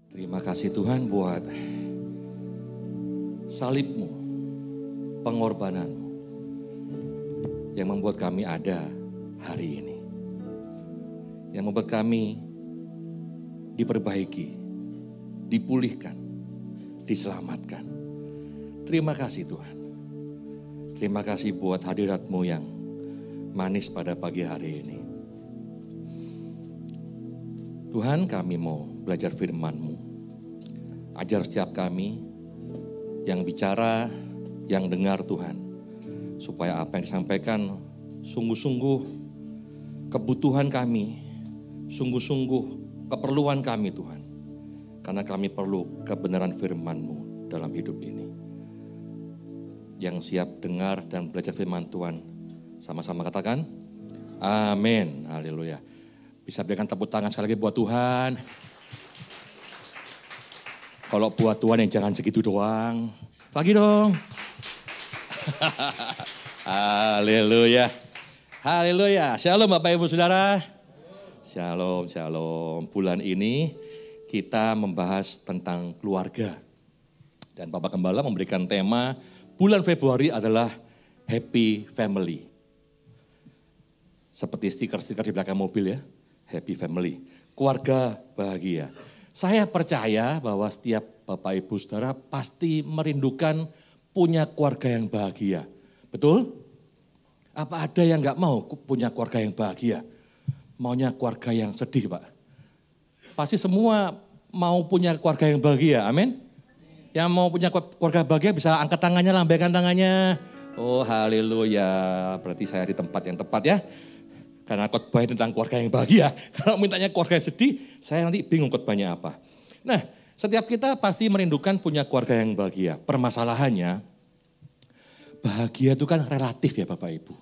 Terima kasih Tuhan buat salib-Mu, pengorbanan-Mu yang membuat kami ada hari ini. Yang membuat kami diperbaiki, dipulihkan, diselamatkan. Terima kasih Tuhan. Terima kasih buat hadirat-Mu yang manis pada pagi hari ini. Tuhan, kami mau belajar firman-Mu. Ajar setiap kami yang bicara, yang dengar Tuhan. Supaya apa yang disampaikan sungguh-sungguh kebutuhan kami, sungguh-sungguh keperluan kami Tuhan. Karena kami perlu kebenaran firman-Mu dalam hidup ini. Yang siap dengar dan belajar firman Tuhan, sama-sama katakan, amin, haleluya. Bisa berikan tepuk tangan sekali lagi buat Tuhan. Kalau buat Tuhan yang jangan segitu doang. Lagi dong. Haleluya. Haleluya. Shalom Bapak Ibu Saudara. Shalom, shalom. Bulan ini kita membahas tentang keluarga. Dan Bapak Gembala memberikan tema bulan Februari adalah Happy Family. Seperti stiker-stiker di belakang mobil ya. Happy Family, keluarga bahagia. Saya percaya bahwa setiap Bapak Ibu Saudara pasti merindukan punya keluarga yang bahagia. Betul? Apa ada yang gak mau punya keluarga yang bahagia? Maunya keluarga yang sedih Pak? Pasti semua mau punya keluarga yang bahagia, amin? Yang mau punya keluarga bahagia bisa angkat tangannya, lambaikan tangannya. Oh haleluya, berarti saya di tempat yang tepat ya. Karena khotbah tentang keluarga yang bahagia. Kalau mintanya keluarga yang sedih, saya nanti bingung khotbahnya apa. Nah, setiap kita pasti merindukan punya keluarga yang bahagia. Permasalahannya, bahagia itu kan relatif ya Bapak Ibu.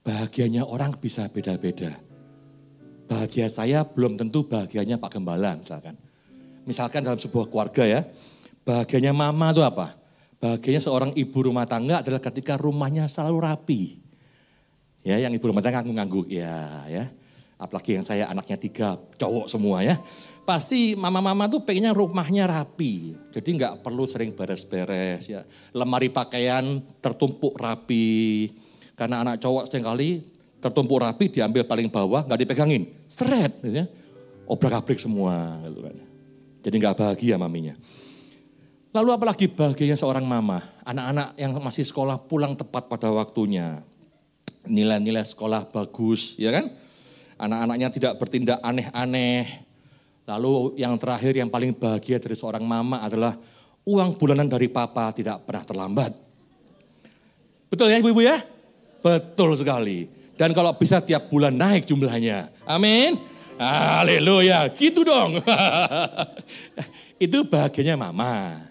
Bahagianya orang bisa beda-beda. Bahagia saya belum tentu bahagianya Pak Gembala misalkan. Misalkan dalam sebuah keluarga ya, bahagianya mama itu apa? Bahagianya seorang ibu rumah tangga adalah ketika rumahnya selalu rapi. Ya, yang ibu rumah tangga ngangguk-ngangguk, ya. Apalagi yang saya anaknya 3, cowok semua ya. Pasti mama-mama tuh pengennya rumahnya rapi. Jadi nggak perlu sering beres-beres ya. Lemari pakaian tertumpuk rapi. Karena anak cowok seringkali tertumpuk rapi diambil paling bawah, nggak dipegangin. Seret, gitu ya. Obrak-abrik semua. Gitu kan. Jadi nggak bahagia maminya. Lalu apalagi bahagianya seorang mama. Anak-anak yang masih sekolah pulang tepat pada waktunya. Nilai-nilai sekolah bagus, ya kan? Anak-anaknya tidak bertindak aneh-aneh. Lalu yang terakhir yang paling bahagia dari seorang mama adalah uang bulanan dari papa tidak pernah terlambat. Betul ya ibu-ibu ya? Betul sekali. Dan kalau bisa tiap bulan naik jumlahnya. Amin. Haleluya, gitu dong. Itu bahagianya mama.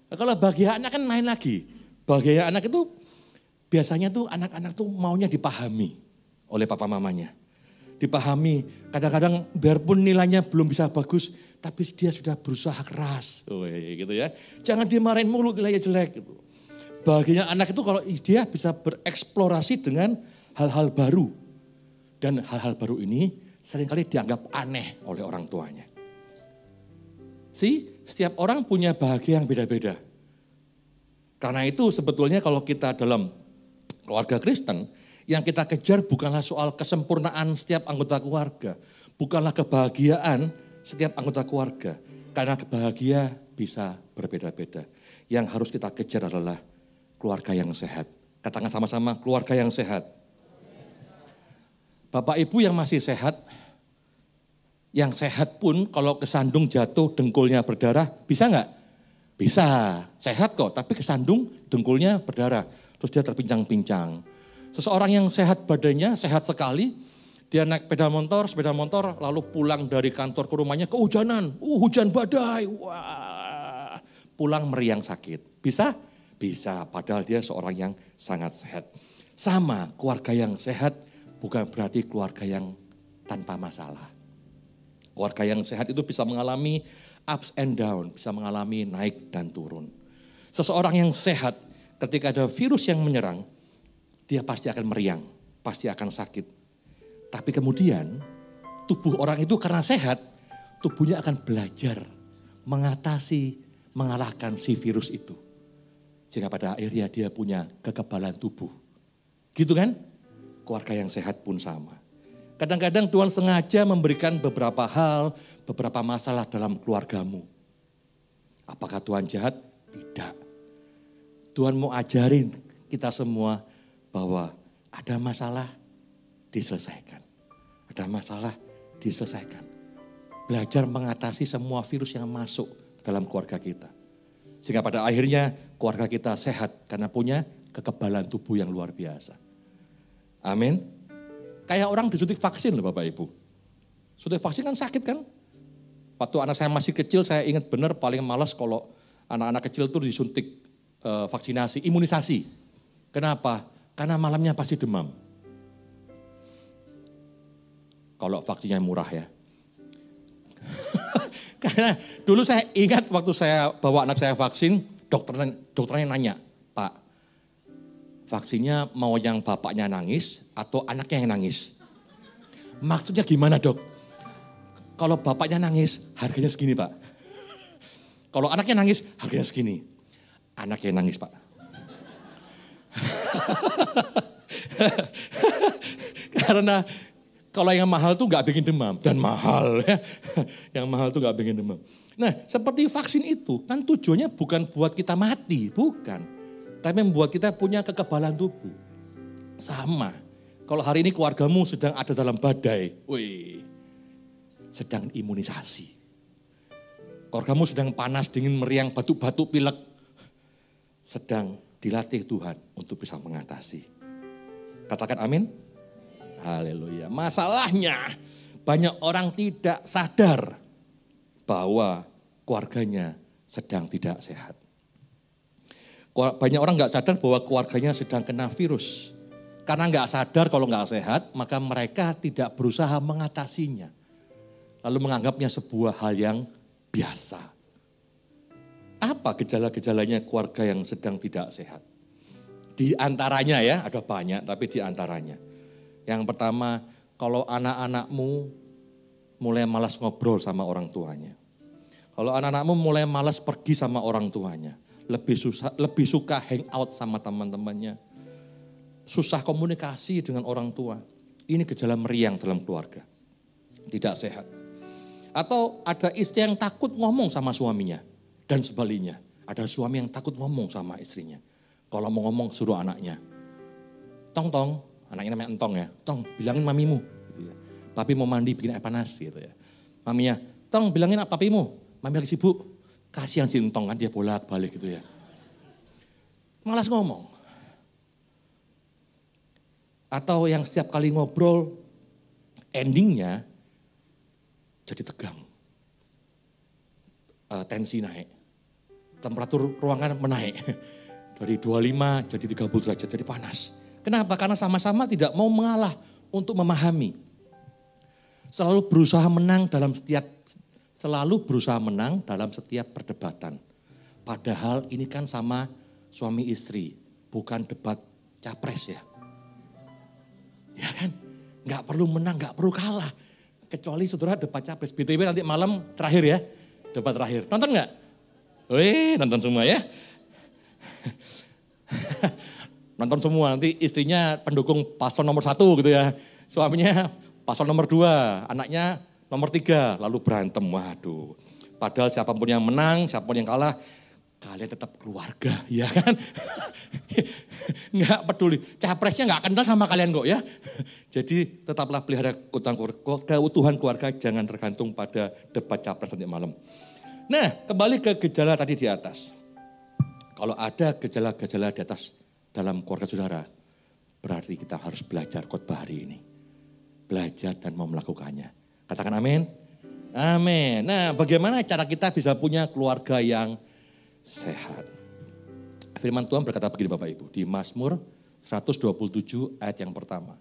Kalau bahagia anak kan lain lagi. Bahagia anak itu biasanya tuh anak-anak tuh maunya dipahami oleh papa mamanya. Dipahami, kadang-kadang biarpun nilainya belum bisa bagus, tapi dia sudah berusaha keras. Oh, gitu ya. Jangan dimarahin mulu nilainya jelek. Gitu. Bahagianya anak itu kalau dia bisa bereksplorasi dengan hal-hal baru. Dan hal-hal baru ini seringkali dianggap aneh oleh orang tuanya. Setiap orang punya bahagia yang beda-beda. Karena itu sebetulnya kalau kita dalam keluarga Kristen, yang kita kejar bukanlah soal kesempurnaan setiap anggota keluarga. Bukanlah kebahagiaan setiap anggota keluarga. Karena bahagia bisa berbeda-beda. Yang harus kita kejar adalah keluarga yang sehat. Katakan sama-sama, keluarga yang sehat. Bapak Ibu yang masih sehat, yang sehat pun kalau kesandung jatuh dengkulnya berdarah, bisa nggak? Bisa, sehat kok, tapi kesandung dengkulnya berdarah. Terus dia terpincang-pincang. Seseorang yang sehat badannya, sehat sekali, dia naik sepeda motor, lalu pulang dari kantor ke rumahnya kehujanan, hujan badai, wah, pulang meriang sakit. Bisa? Bisa, padahal dia seorang yang sangat sehat. Sama, keluarga yang sehat bukan berarti keluarga yang tanpa masalah. Keluarga yang sehat itu bisa mengalami ups and down, bisa mengalami naik dan turun. Seseorang yang sehat, ketika ada virus yang menyerang, dia pasti akan meriang, pasti akan sakit. Tapi kemudian tubuh orang itu karena sehat, tubuhnya akan belajar mengalahkan si virus itu. Sehingga pada akhirnya dia punya kekebalan tubuh. Gitu kan? Keluarga yang sehat pun sama. Kadang-kadang Tuhan sengaja memberikan beberapa hal, beberapa masalah dalam keluargamu. Apakah Tuhan jahat? Tidak. Tuhan mau ajarin kita semua bahwa ada masalah, diselesaikan. Ada masalah, diselesaikan. Belajar mengatasi semua virus yang masuk dalam keluarga kita. Sehingga pada akhirnya keluarga kita sehat karena punya kekebalan tubuh yang luar biasa. Amin. Kayak orang disuntik vaksin loh Bapak Ibu. Suntik vaksin kan sakit kan? Waktu anak saya masih kecil saya ingat benar paling malas kalau anak-anak kecil itu disuntik vaksinasi, imunisasi. Kenapa? Karena malamnya pasti demam. Kalau vaksinnya murah ya. Karena dulu saya ingat waktu saya bawa anak saya vaksin, dokternya nanya, Pak, vaksinnya mau yang bapaknya nangis atau anaknya yang nangis? Maksudnya gimana dok? Kalau bapaknya nangis harganya segini Pak. Kalau anaknya nangis harganya segini. Anaknya nangis Pak. Karena kalau yang mahal tuh gak bikin demam. Dan mahal ya. Yang mahal tuh gak bikin demam. Nah seperti vaksin itu kan tujuannya bukan buat kita mati. Bukan. Tapi membuat kita punya kekebalan tubuh. Sama. Kalau hari ini keluargamu sedang ada dalam badai. Wih. Sedang imunisasi. Keluargamu sedang panas, dingin, meriang, batuk-batuk, pilek. Sedang dilatih Tuhan untuk bisa mengatasi. Katakan amin. Haleluya. Masalahnya banyak orang tidak sadar bahwa keluarganya sedang tidak sehat. Banyak orang nggak sadar bahwa keluarganya sedang kena virus. Karena nggak sadar kalau nggak sehat, maka mereka tidak berusaha mengatasinya. Lalu menganggapnya sebuah hal yang biasa. Apa gejala-gejalanya keluarga yang sedang tidak sehat? Di antaranya ya, ada banyak tapi di antaranya. Yang pertama, kalau anak-anakmu mulai malas ngobrol sama orang tuanya. Kalau anak-anakmu mulai malas pergi sama orang tuanya. Lebih suka hang out sama teman-temannya. Susah komunikasi dengan orang tua. Ini gejala meriang dalam keluarga. Tidak sehat. Atau ada istri yang takut ngomong sama suaminya. Dan sebaliknya, ada suami yang takut ngomong sama istrinya. Kalau mau ngomong suruh anaknya. Tong, anaknya namanya Entong ya. Tong, bilangin mamimu. Gitu ya. Papi mau mandi bikin air panas gitu ya. Maminya, Tong bilangin papimu, mami lagi sibuk. Kasihan si Entong kan dia bolak-balik gitu ya. Malas ngomong. Atau yang setiap kali ngobrol, endingnya jadi tegang. Tensi naik. Temperatur ruangan menaik. Dari 25 jadi 30 derajat, jadi panas. Kenapa? Karena sama-sama tidak mau mengalah untuk memahami. Selalu berusaha menang dalam setiap perdebatan. Padahal ini kan sama suami istri, bukan debat capres ya. Ya kan? Gak perlu menang, gak perlu kalah. Kecuali saudara debat capres. BTW nanti malam terakhir ya, debat terakhir. Nonton gak? Wih, nonton semua ya. Nonton semua, nanti istrinya pendukung paslon nomor 1 gitu ya. Suaminya paslon nomor 2, anaknya nomor 3, lalu berantem. Waduh, padahal siapapun yang menang, siapapun yang kalah, kalian tetap keluarga, ya kan? Nggak peduli, capresnya nggak kenal sama kalian kok ya. Jadi tetaplah pelihara keutuhan keluarga, jangan tergantung pada debat capres nanti malam. Nah, kembali ke gejala tadi di atas. Kalau ada gejala-gejala di atas dalam keluarga saudara, berarti kita harus belajar khotbah hari ini. Belajar dan mau melakukannya. Katakan amin. Amin. Nah, bagaimana cara kita bisa punya keluarga yang sehat? Firman Tuhan berkata begini Bapak Ibu, di Mazmur 127 ayat yang pertama.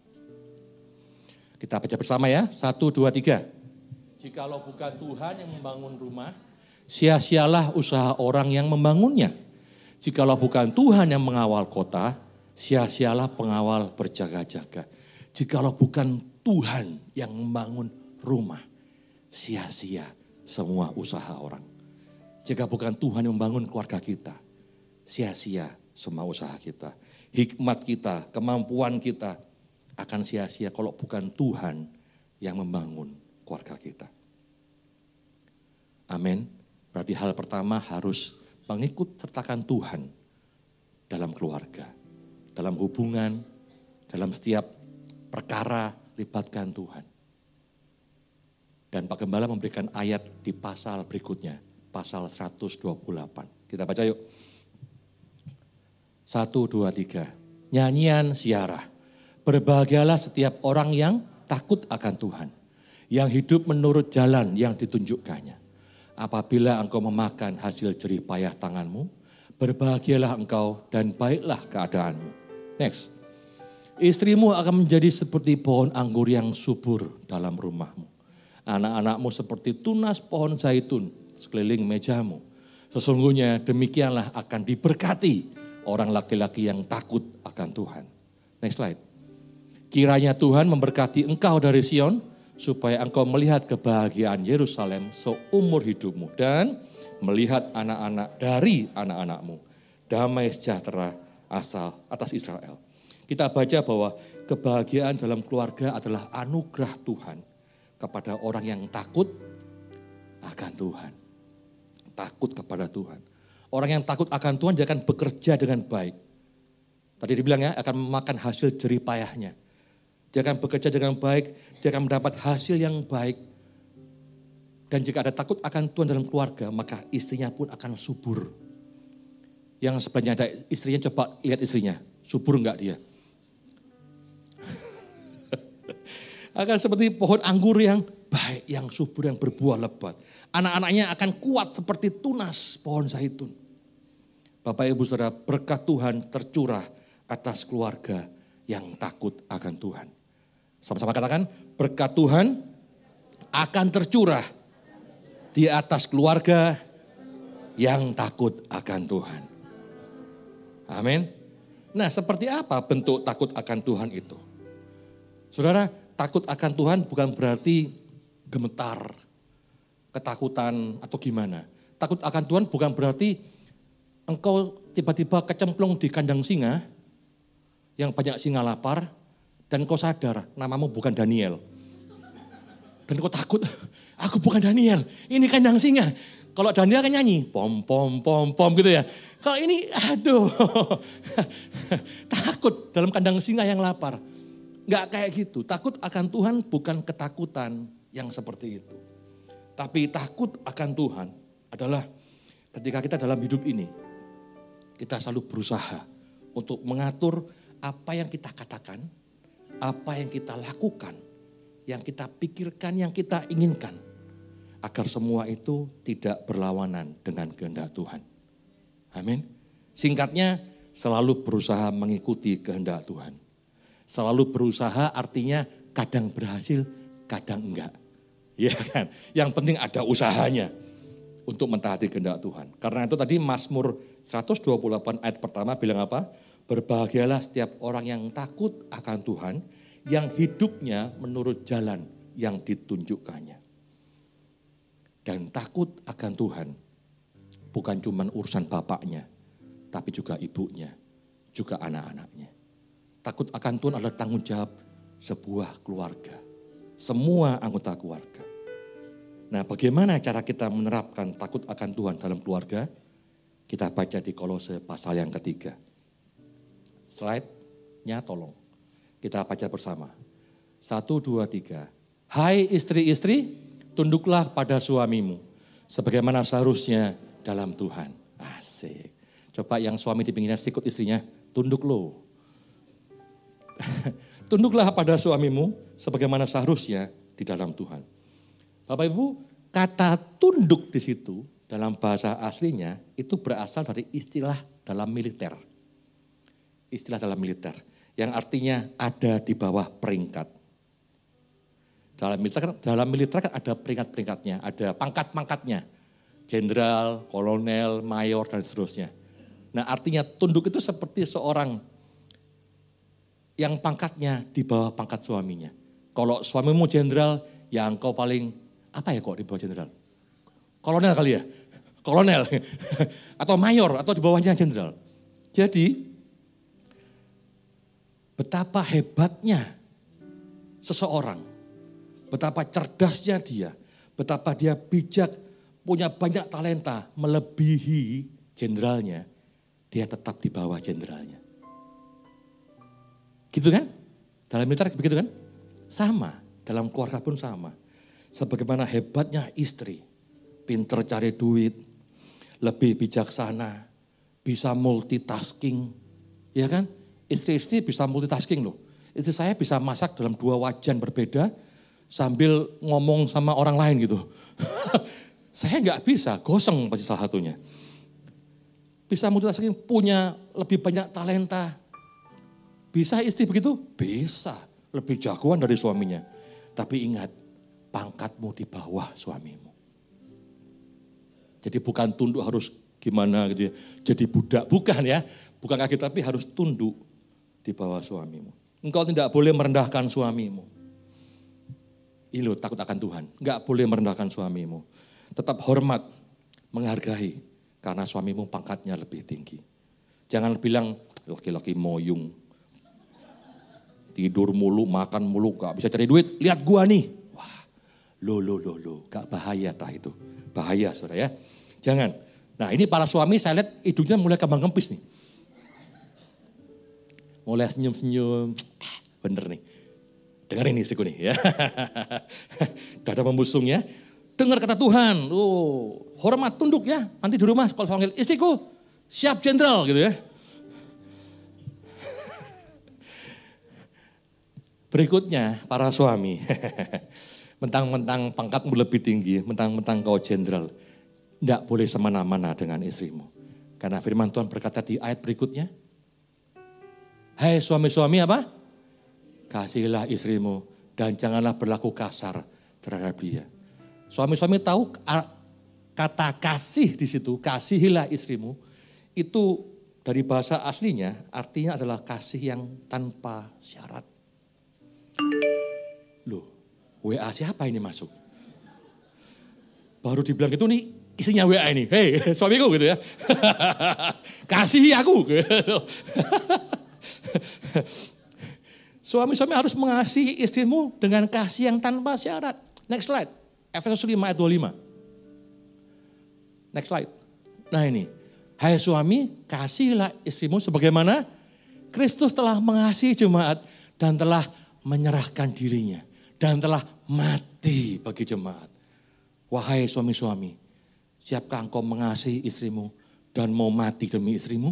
Kita baca bersama ya, 1, 2, 3. Jikalau bukan Tuhan yang membangun rumah, sia-sialah usaha orang yang membangunnya. Jikalau bukan Tuhan yang mengawal kota, sia-sialah pengawal berjaga-jaga. Jikalau bukan Tuhan yang membangun rumah, sia-sia semua usaha orang. Jika bukan Tuhan yang membangun keluarga kita, sia-sia semua usaha kita. Hikmat kita, kemampuan kita akan sia-sia kalau bukan Tuhan yang membangun keluarga kita. Amin. Berarti hal pertama harus mengikut sertakan Tuhan dalam keluarga, dalam hubungan, dalam setiap perkara libatkan Tuhan. Dan Pak Gembala memberikan ayat di pasal berikutnya, pasal 128. Kita baca yuk. 1, 2, 3. Nyanyian siarah. Berbahagialah setiap orang yang takut akan Tuhan, yang hidup menurut jalan yang ditunjukkannya. Apabila engkau memakan hasil jerih payah tanganmu, berbahagialah engkau dan baiklah keadaanmu. Next. Istrimu akan menjadi seperti pohon anggur yang subur dalam rumahmu. Anak-anakmu seperti tunas pohon zaitun sekeliling mejamu. Sesungguhnya demikianlah akan diberkati orang laki-laki yang takut akan Tuhan. Next slide. Kiranya Tuhan memberkati engkau dari Sion, supaya engkau melihat kebahagiaan Yerusalem seumur hidupmu dan melihat anak-anak dari anak-anakmu. Damai sejahtera asal atas Israel. Kita baca bahwa kebahagiaan dalam keluarga adalah anugerah Tuhan kepada orang yang takut akan Tuhan. Takut kepada Tuhan. Orang yang takut akan Tuhan dia akan bekerja dengan baik. Tadi dibilang ya akan memakan hasil jerih payahnya. Dia akan bekerja dengan baik, dia akan mendapat hasil yang baik. Dan jika ada takut akan Tuhan dalam keluarga, maka istrinya pun akan subur. Yang sebenarnya ada istrinya, coba lihat istrinya, subur enggak dia? Akan seperti pohon anggur yang baik, yang subur, yang berbuah lebat. Anak-anaknya akan kuat seperti tunas pohon zaitun. Bapak Ibu Saudara, berkat Tuhan tercurah atas keluarga yang takut akan Tuhan. Sama-sama katakan, berkat Tuhan akan tercurah di atas keluarga yang takut akan Tuhan. Amin. Nah, seperti apa bentuk takut akan Tuhan itu? Saudara, takut akan Tuhan bukan berarti gemetar, ketakutan atau gimana. Takut akan Tuhan bukan berarti engkau tiba-tiba kecemplung di kandang singa, yang banyak singa lapar, dan kau sadar namamu bukan Daniel. Dan kau takut, aku bukan Daniel, ini kandang singa. Kalau Daniel kan nyanyi, pom pom pom pom gitu ya. Kalau ini aduh, takut dalam kandang singa yang lapar. Enggak kayak gitu, takut akan Tuhan bukan ketakutan yang seperti itu. Tapi takut akan Tuhan adalah ketika kita dalam hidup ini, kita selalu berusaha untuk mengatur apa yang kita katakan, apa yang kita lakukan, yang kita pikirkan, yang kita inginkan. Agar semua itu tidak berlawanan dengan kehendak Tuhan. Amin. Singkatnya, selalu berusaha mengikuti kehendak Tuhan. Selalu berusaha artinya kadang berhasil, kadang enggak. Ya kan? Yang penting ada usahanya untuk mentaati kehendak Tuhan. Karena itu tadi Mazmur 128 ayat pertama bilang apa? Berbahagialah setiap orang yang takut akan Tuhan, yang hidupnya menurut jalan yang ditunjukkannya. Dan takut akan Tuhan bukan cuma urusan bapaknya, tapi juga ibunya, juga anak-anaknya. Takut akan Tuhan adalah tanggung jawab sebuah keluarga, semua anggota keluarga. Nah, bagaimana cara kita menerapkan takut akan Tuhan dalam keluarga? Kita baca di Kolose pasal yang ketiga. Slide-nya tolong. Kita baca bersama. 1, 2, 3. Hai istri-istri, tunduklah pada suamimu, sebagaimana seharusnya dalam Tuhan. Asik. Coba yang suami di pinggirnya sikut istrinya, tunduk lo. Tunduklah pada suamimu, sebagaimana seharusnya di dalam Tuhan. Bapak Ibu, kata tunduk di situ dalam bahasa aslinya itu berasal dari istilah dalam militer. Istilah dalam militer yang artinya ada di bawah peringkat. Dalam militer kan ada peringkat-peringkatnya, ada pangkat-pangkatnya. Jenderal, kolonel, mayor dan seterusnya. Nah, artinya tunduk itu seperti seorang yang pangkatnya di bawah pangkat suaminya. Kalau suamimu jenderal, ya engkau paling apa ya kok di bawah jenderal? Kolonel kali ya? kolonel atau mayor atau di bawahnya jenderal. Jadi betapa hebatnya seseorang, betapa cerdasnya dia, betapa dia bijak, punya banyak talenta, melebihi jenderalnya, dia tetap di bawah jenderalnya. Gitu kan? Dalam militer begitu kan? Sama, dalam keluarga pun sama. Sebagaimana hebatnya istri, pinter cari duit, lebih bijaksana, bisa multitasking, ya kan? Istri-istri bisa multitasking loh. Istri saya bisa masak dalam 2 wajan berbeda sambil ngomong sama orang lain gitu. Saya nggak bisa, gosong pasti salah satunya. Bisa multitasking, punya lebih banyak talenta. Bisa istri begitu? Bisa, lebih jagoan dari suaminya. Tapi ingat, pangkatmu di bawah suamimu. Jadi bukan tunduk harus gimana gitu ya. Jadi budak, bukan ya. Bukan kaki tapi harus tunduk di bawah suamimu. Engkau tidak boleh merendahkan suamimu. Ini loh, takut akan Tuhan. Enggak boleh merendahkan suamimu. Tetap hormat, menghargai. Karena suamimu pangkatnya lebih tinggi. Jangan bilang, laki-laki moyung. Tidur mulu, makan mulu, gak bisa cari duit. Lihat gua nih. Wah, lo. Gak bahaya tah itu. Bahaya saudara ya. Jangan. Nah ini para suami saya lihat hidungnya mulai kembang kempis nih. Mulai senyum-senyum. Bener nih. Dengerin nih istriku nih ya. Dada membusung ya. Dengar kata Tuhan. Oh, hormat tunduk ya. Nanti di rumah kalau panggil istriku siap jenderal gitu ya. Berikutnya para suami. Mentang-mentang pangkatmu lebih tinggi. Mentang-mentang kau jenderal. Tidak boleh semena-mena dengan istrimu. Karena firman Tuhan berkata di ayat berikutnya. Hai suami-suami apa? Kasihilah istrimu dan janganlah berlaku kasar terhadap dia. Suami-suami tahu kata kasih di situ, kasihilah istrimu, itu dari bahasa aslinya artinya adalah kasih yang tanpa syarat. Loh, WA siapa ini masuk? Baru dibilang itu nih isinya WA ini, hei suamiku gitu ya. Kasihi aku. Suami-suami harus mengasihi istrimu dengan kasih yang tanpa syarat. Next slide. Efesus 5 ayat 25. Next slide. Nah ini. Hai suami, kasihilah istrimu sebagaimana Kristus telah mengasihi jemaat dan telah menyerahkan dirinya. Dan telah mati bagi jemaat. Wahai suami-suami, siapkah engkau mengasihi istrimu dan mau mati demi istrimu?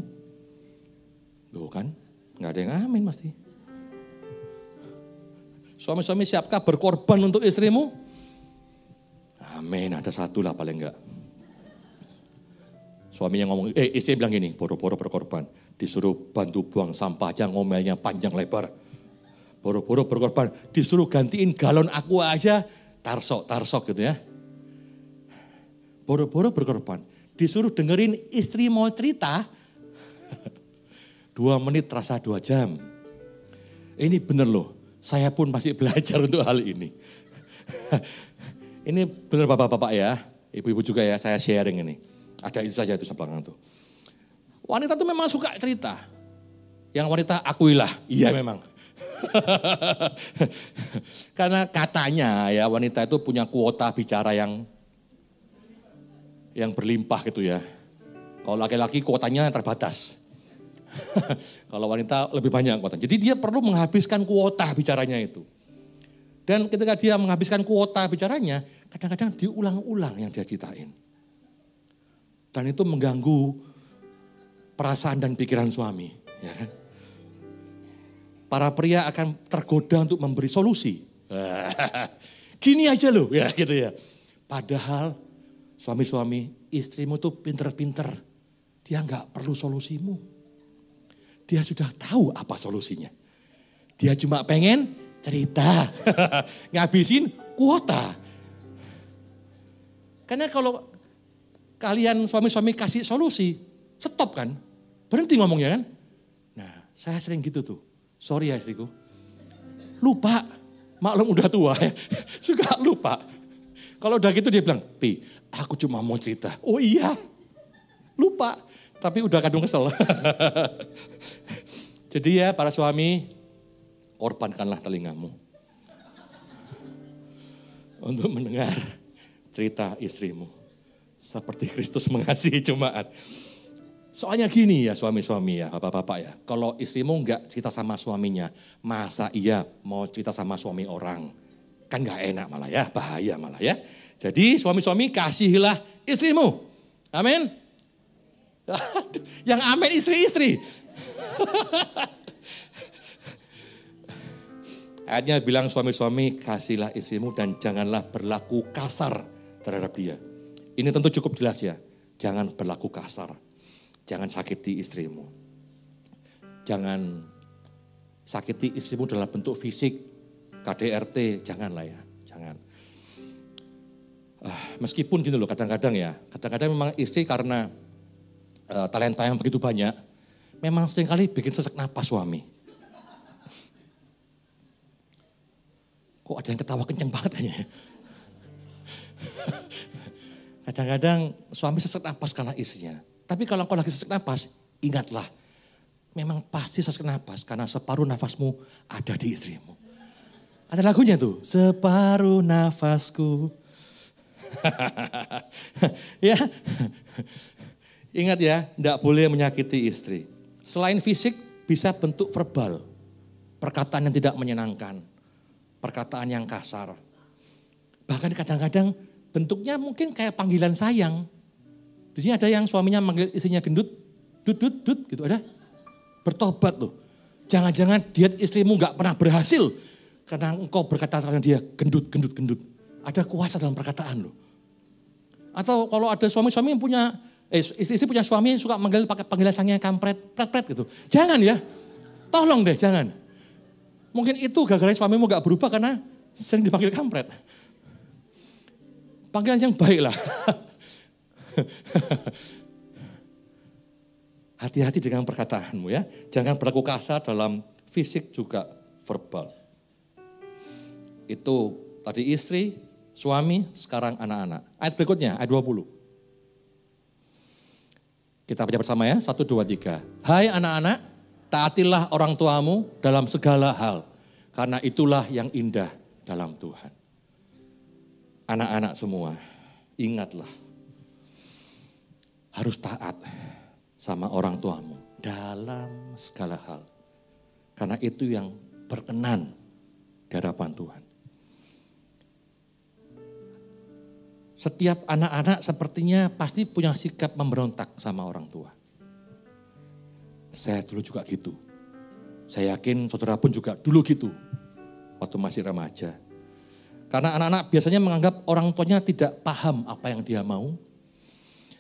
Tuh kan, gak ada yang amin pasti. Suami-suami siapkah berkorban untuk istrimu? Amin, ada satu lah paling enggak. Suaminya ngomong, istri bilang gini, boro-boro berkorban. Disuruh bantu buang sampah aja ngomelnya panjang lebar. Boro-boro berkorban, disuruh gantiin galon aqua aja, tarsok gitu ya. Boro-boro berkorban, disuruh dengerin istri mau cerita, 2 menit terasa 2 jam. Ini bener loh, saya pun masih belajar untuk hal ini. Ini bener bapak-bapak ya, ibu-ibu juga ya, saya sharing ini. Ada itu saja itu sebelakang tuh. Wanita tuh memang suka cerita. Yang wanita akuilah, iya memang. Karena katanya ya wanita itu punya kuota bicara yang berlimpah gitu ya. Kalau laki-laki kuotanya terbatas. Kalau wanita lebih banyak kuotanya. Jadi dia perlu menghabiskan kuota bicaranya itu. Dan ketika dia menghabiskan kuota bicaranya, kadang-kadang diulang-ulang yang dia ceritain. Dan itu mengganggu perasaan dan pikiran suami. Ya kan? Para pria akan tergoda untuk memberi solusi. Gini aja loh, ya gitu ya. Padahal suami-suami, istrimu tuh pinter-pinter. Dia nggak perlu solusimu. Dia sudah tahu apa solusinya. Dia cuma pengen cerita. Ngabisin kuota. Karena kalau kalian suami-suami kasih solusi, stop kan. Berhenti ngomongnya kan. Nah saya sering gitu tuh. Sorry ya istriku. Lupa. Maklum udah tua ya. Suka lupa. Kalau udah gitu dia bilang, Pi, aku cuma mau cerita. Oh iya, lupa. Tapi udah kadung kesel. Jadi ya para suami, korbankanlah telingamu. Untuk mendengar cerita istrimu. Seperti Kristus mengasihi jemaat. Soalnya gini ya suami-suami ya, bapak-bapak ya. Kalau istrimu enggak cerita sama suaminya, masa iya mau cerita sama suami orang? Kan enggak enak malah ya, bahaya malah ya. Jadi suami-suami kasihilah istrimu. Amin. Yang amin istri-istri. Ayatnya bilang suami-suami kasihlah istrimu dan janganlah berlaku kasar terhadap dia. Ini tentu cukup jelas ya. Jangan berlaku kasar. Jangan sakiti istrimu. Jangan sakiti istrimu dalam bentuk fisik, KDRT, janganlah ya. Jangan. Meskipun gitu loh kadang-kadang ya. Kadang-kadang memang istri karena talenta yang begitu banyak. Memang seringkali bikin sesak napas suami. Kok ada yang ketawa kenceng banget aja ya. Kadang-kadang suami sesak napas karena istrinya. Tapi kalau engkau lagi sesak napas, ingatlah. Memang pasti sesak napas karena separuh nafasmu ada di istrimu. Ada lagunya tuh, separuh nafasku. Ya, ingat ya, tidak boleh menyakiti istri. Selain fisik, bisa bentuk verbal. Perkataan yang tidak menyenangkan. Perkataan yang kasar. Bahkan kadang-kadang bentuknya mungkin kayak panggilan sayang. Di sini ada yang suaminya manggil istrinya gendut, dut gitu ada. Bertobat loh. Jangan-jangan diet istrimu gak pernah berhasil. Karena engkau berkata dengan dia gendut. Ada kuasa dalam perkataan loh. Atau kalau ada suami-suami yang punya, istri-istri punya suami yang suka manggil pakai panggilan sayangnya kampret, pret gitu. Jangan ya, tolong deh jangan. Mungkin itu gara-gara suamimu gak berubah karena sering dipanggil kampret. Panggilan yang baik lah. Hati-hati dengan perkataanmu ya. Jangan berlaku kasar dalam fisik juga verbal. Itu tadi istri, suami, sekarang anak-anak. Ayat berikutnya, ayat 20. Kita baca bersama ya, 1, 2, 3. Hai anak-anak, taatilah orang tuamu dalam segala hal. Karena itulah yang indah dalam Tuhan. Anak-anak semua, ingatlah. Harus taat sama orang tuamu dalam segala hal. Karena itu yang berkenan di hadapan Tuhan. Setiap anak-anak sepertinya pasti punya sikap memberontak sama orang tua. Saya dulu juga gitu. Saya yakin saudara pun juga dulu gitu. Waktu masih remaja. Karena anak-anak biasanya menganggap orang tuanya tidak paham apa yang dia mau.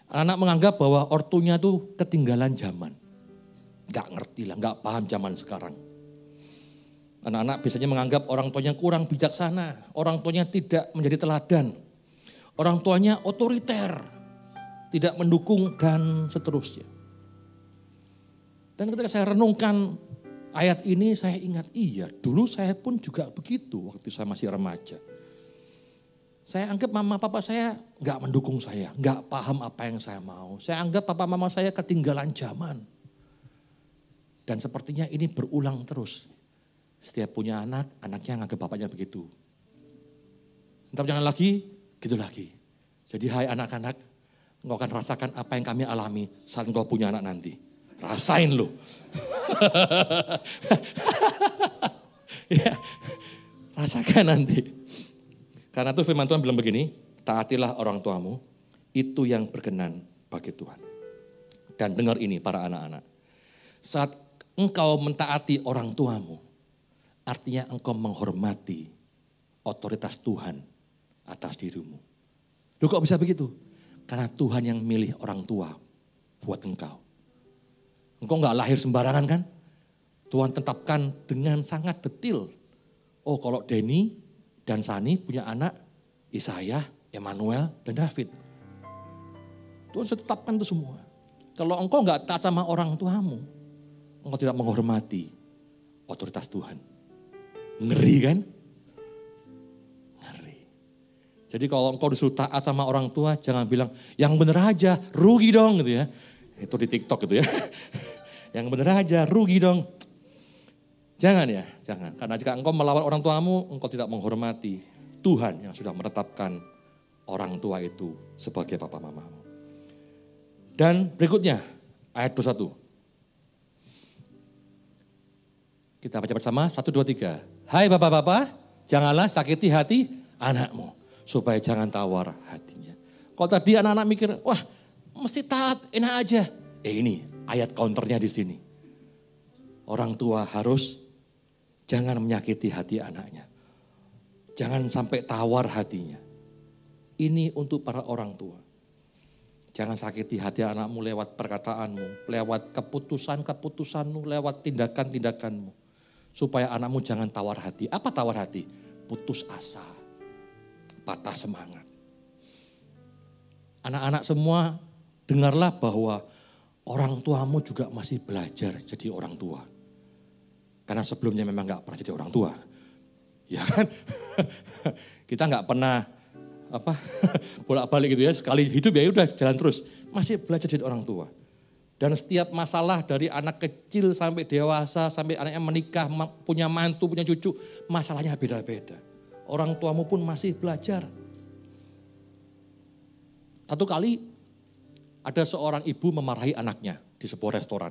Anak-anak menganggap bahwa ortunya itu ketinggalan zaman. Gak ngerti lah, gak paham zaman sekarang. Anak-anak biasanya menganggap orang tuanya kurang bijaksana. Orang tuanya tidak menjadi teladan. Orang tuanya otoriter. Tidak mendukung dan seterusnya. Dan ketika saya renungkan ayat ini saya ingat, iya dulu saya pun juga begitu waktu saya masih remaja. Saya anggap mama papa saya gak mendukung saya, gak paham apa yang saya mau. Saya anggap papa mama saya ketinggalan zaman. Dan sepertinya ini berulang terus. Setiap punya anak, anaknya anggap bapaknya begitu. Entar jangan lagi, gitu lagi. Jadi hai anak-anak, engkau akan rasakan apa yang kami alami saat engkau punya anak nanti. Rasain loh. Ya, rasakan nanti. Karena itu firman Tuhan bilang begini, taatilah orang tuamu, itu yang berkenan bagi Tuhan. Dan dengar ini para anak-anak. Saat engkau mentaati orang tuamu, artinya engkau menghormati otoritas Tuhan atas dirimu. Loh kok bisa begitu? Karena Tuhan yang milih orang tua buat engkau. Engkau gak lahir sembarangan kan? Tuhan tetapkan dengan sangat detil. Oh kalau Denny dan Sani punya anak, Isaiah, Emmanuel, dan David. Tuhan sudah tetapkan itu semua. Kalau engkau gak taat sama orang tuamu, engkau tidak menghormati otoritas Tuhan. Ngeri kan? Ngeri. Jadi kalau engkau disuruh taat sama orang tua, jangan bilang, yang bener aja, rugi dong gitu ya. Itu di TikTok gitu ya. Yang bener aja, rugi dong. Jangan ya, jangan. Karena jika engkau melawan orang tuamu, engkau tidak menghormati Tuhan yang sudah menetapkan orang tua itu sebagai papa mamamu. Dan berikutnya, ayat 21. Kita baca bersama, 1, 2, 3. Hai bapak-bapak, janganlah sakiti hati anakmu, supaya jangan tawar hatinya. Kalau tadi anak-anak mikir, wah mesti taat, enak aja. Ini ayat counternya di sini. Orang tua harus jangan menyakiti hati anaknya. Jangan sampai tawar hatinya. Ini untuk para orang tua. Jangan sakiti hati anakmu lewat perkataanmu, lewat keputusan-keputusanmu, lewat tindakan-tindakanmu. Supaya anakmu jangan tawar hati. Apa tawar hati? Putus asa, patah semangat. Anak-anak semua dengarlah bahwa orang tuamu juga masih belajar jadi orang tua. Karena sebelumnya memang gak pernah jadi orang tua. Ya kan? Kita gak pernah bolak-balik gitu ya. Sekali hidup ya udah jalan terus. Masih belajar jadi orang tua. Dan setiap masalah dari anak kecil sampai dewasa, sampai anaknya menikah, punya mantu, punya cucu, masalahnya beda-beda. Orang tuamu pun masih belajar. Satu kali ada seorang ibu memarahi anaknya di sebuah restoran.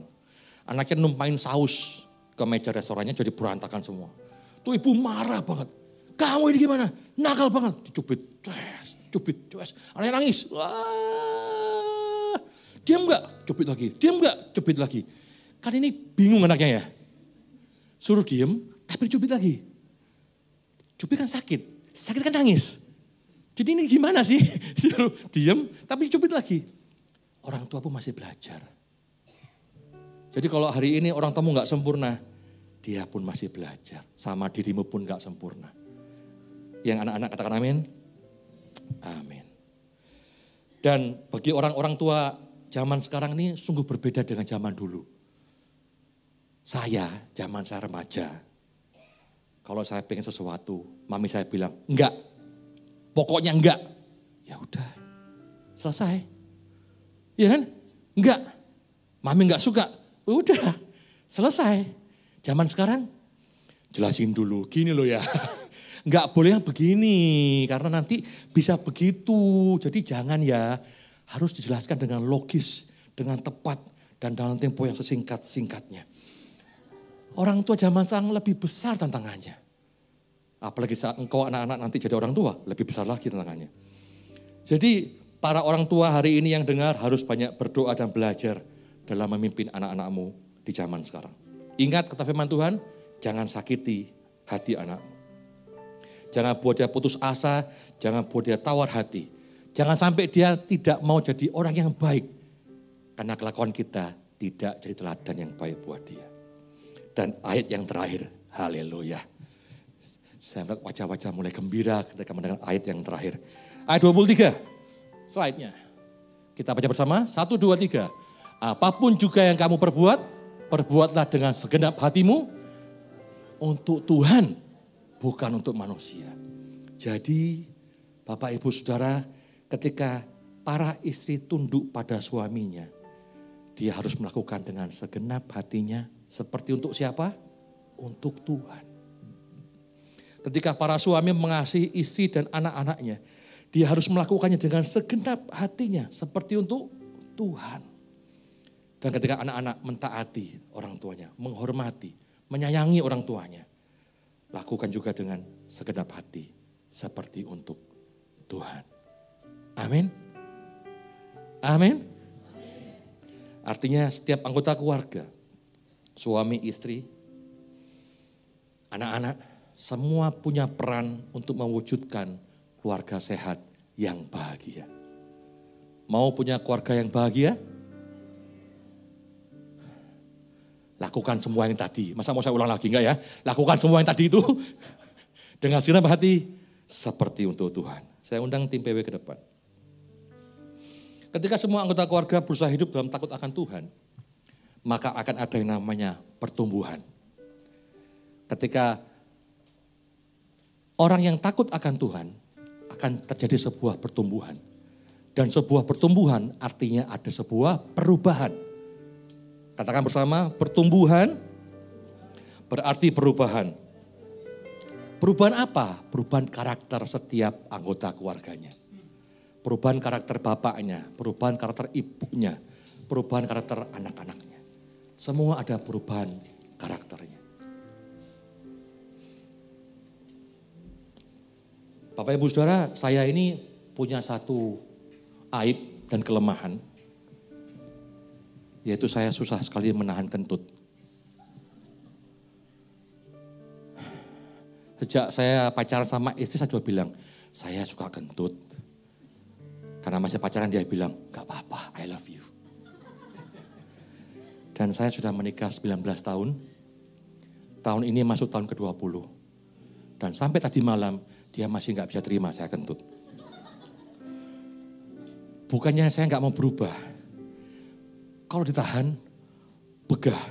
Anaknya numpain saus ke meja restorannya jadi berantakan semua. Tuh ibu marah banget. Kamu ini gimana? Nakal banget. Dicubit, cubit. Anaknya nangis. Wah, diam gak? Cubit lagi. Diam gak? Cubit lagi. Kan ini bingung anaknya ya. Suruh diam, tapi dicubit lagi. Cubit kan sakit. Sakit kan nangis. Jadi ini gimana sih? Suruh diam, tapi dicubit lagi. Orang tua pun masih belajar. Jadi kalau hari ini orang tuamu gak sempurna, dia pun masih belajar. Sama dirimu pun gak sempurna. Yang anak-anak katakan amin. Amin. Dan bagi orang-orang tua zaman sekarang ini sungguh berbeda dengan zaman dulu. Zaman saya remaja. Kalau saya pengen sesuatu, mami saya bilang, enggak. Pokoknya enggak. Ya udah, selesai. Iya kan? Enggak. Mami enggak suka. Udah, selesai. Zaman sekarang, jelasin dulu, gini loh ya. Enggak boleh yang begini, karena nanti bisa begitu. Jadi jangan ya, harus dijelaskan dengan logis, dengan tepat, dan dalam tempo yang sesingkat-singkatnya. Orang tua zaman sekarang lebih besar tantangannya. Apalagi saat engkau anak-anak nanti jadi orang tua, lebih besar lagi tantangannya. Jadi para orang tua hari ini yang dengar harus banyak berdoa dan belajar dalam memimpin anak-anakmu di zaman sekarang. Ingat kata firman Tuhan, jangan sakiti hati anakmu. Jangan buat dia putus asa, jangan buat dia tawar hati. Jangan sampai dia tidak mau jadi orang yang baik. Karena kelakuan kita tidak jadi teladan yang baik buat dia. Dan ayat yang terakhir, haleluya. Saya melihat wajah-wajah mulai gembira ketika mendengar ayat yang terakhir. Ayat 23, slide-nya. Kita baca bersama, 1, 2, 3. Apapun juga yang kamu perbuat, perbuatlah dengan segenap hatimu untuk Tuhan, bukan untuk manusia. Jadi Bapak Ibu Saudara, ketika para istri tunduk pada suaminya, dia harus melakukan dengan segenap hatinya seperti untuk siapa? Untuk Tuhan. Ketika para suami mengasihi istri dan anak-anaknya, dia harus melakukannya dengan segenap hatinya seperti untuk Tuhan. Dan ketika anak-anak mentaati orang tuanya, menghormati, menyayangi orang tuanya, lakukan juga dengan segenap hati seperti untuk Tuhan. Amin. Amin. Artinya setiap anggota keluarga, suami, istri, anak-anak, semua punya peran untuk mewujudkan keluarga sehat yang bahagia. Mau punya keluarga yang bahagia? Lakukan semua yang tadi. Masa mau saya ulang lagi enggak ya? Lakukan semua yang tadi itu dengan segenap hati seperti untuk Tuhan. Saya undang tim PW ke depan. Ketika semua anggota keluarga berusaha hidup dalam takut akan Tuhan, maka akan ada yang namanya pertumbuhan. Ketika orang yang takut akan Tuhan akan terjadi sebuah pertumbuhan. Dan sebuah pertumbuhan artinya ada sebuah perubahan. Katakan bersama, pertumbuhan berarti perubahan. Perubahan apa? Perubahan karakter setiap anggota keluarganya. Perubahan karakter bapaknya, perubahan karakter ibunya, perubahan karakter anak-anaknya. Semua ada perubahan karakternya. Bapak Ibu Saudara, saya ini punya satu aib dan kelemahan. Yaitu saya susah sekali menahan kentut. Sejak saya pacaran sama istri saya juga bilang, saya suka kentut. Karena masih pacaran dia bilang, gak apa-apa, I love you. Dan saya sudah menikah 19 tahun. Tahun ini masuk tahun ke-20. Dan sampai tadi malam dia masih gak bisa terima saya kentut. Bukannya saya gak mau berubah. Kalau ditahan, begah.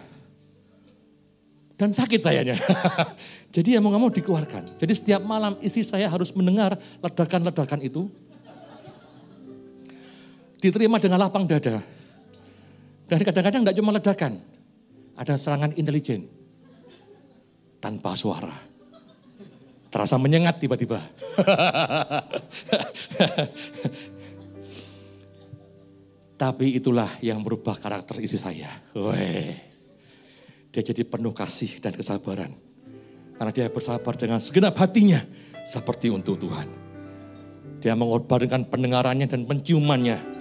Dan sakit sayanya. Jadi ya mau gak mau dikeluarkan. Jadi setiap malam istri saya harus mendengar ledakan-ledakan itu. Diterima dengan lapang dada. Dan kadang-kadang gak cuma ledakan. Ada serangan intelijen. Tanpa suara. Terasa menyengat tiba-tiba. Tapi itulah yang merubah karakter istri saya. Weh. Dia jadi penuh kasih dan kesabaran. Karena dia bersabar dengan segenap hatinya. Seperti untuk Tuhan. Dia mengorbankan pendengarannya dan penciumannya.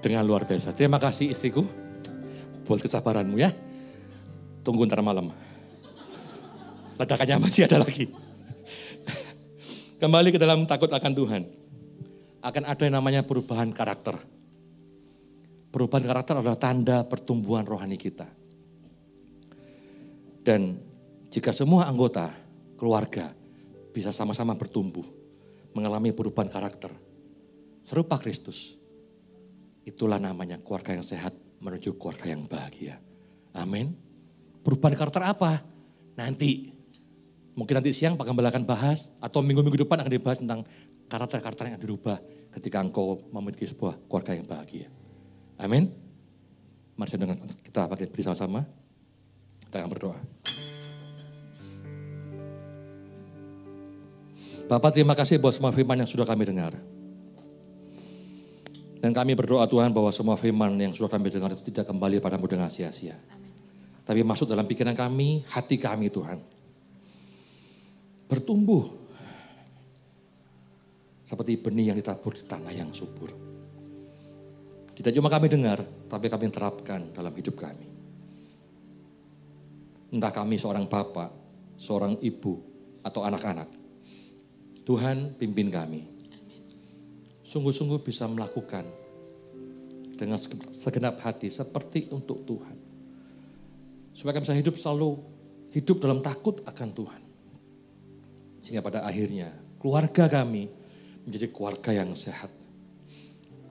Dengan luar biasa. Terima kasih istriku. Buat kesabaranmu ya. Tunggu ntar malam. Ledakannya masih ada lagi. Kembali ke dalam takut akan Tuhan. Akan ada yang namanya perubahan karakter. Perubahan karakter adalah tanda pertumbuhan rohani kita. Dan jika semua anggota keluarga bisa sama-sama bertumbuh, mengalami perubahan karakter, serupa Kristus, itulah namanya keluarga yang sehat menuju keluarga yang bahagia. Amin. Perubahan karakter apa? Mungkin nanti siang Pak Gembala akan bahas, atau minggu-minggu depan akan dibahas tentang karakter-karakter yang akan dirubah ketika engkau memiliki sebuah keluarga yang bahagia. Amin. Mari kita berdiri sama-sama. Kita akan berdoa. Bapak, terima kasih buat semua firman yang sudah kami dengar. Dan kami berdoa Tuhan bahwa semua firman yang sudah kami dengar itu tidak kembali padamu dengan sia-sia. Tapi masuk dalam pikiran kami, hati kami Tuhan. Bertumbuh. Seperti benih yang ditabur di tanah yang subur. Tidak cuma kami dengar, tapi kami terapkan dalam hidup kami. Entah kami seorang bapak, seorang ibu, atau anak-anak. Tuhan pimpin kami. Sungguh-sungguh bisa melakukan dengan segenap hati seperti untuk Tuhan. Supaya kami bisa hidup dalam takut akan Tuhan. Sehingga pada akhirnya keluarga kami menjadi keluarga yang sehat.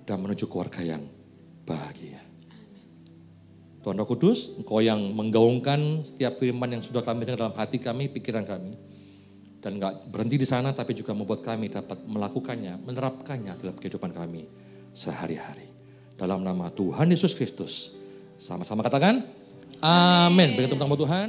Dan menuju keluarga yang bahagia. Tuhan Roh Kudus, Engkau yang menggaungkan setiap firman yang sudah kami dengar dalam hati kami, pikiran kami. Dan enggak berhenti di sana, tapi juga membuat kami dapat melakukannya, menerapkannya dalam kehidupan kami sehari-hari. Dalam nama Tuhan Yesus Kristus. Sama-sama katakan, amin. Berikan tepuk tangan buat Tuhan.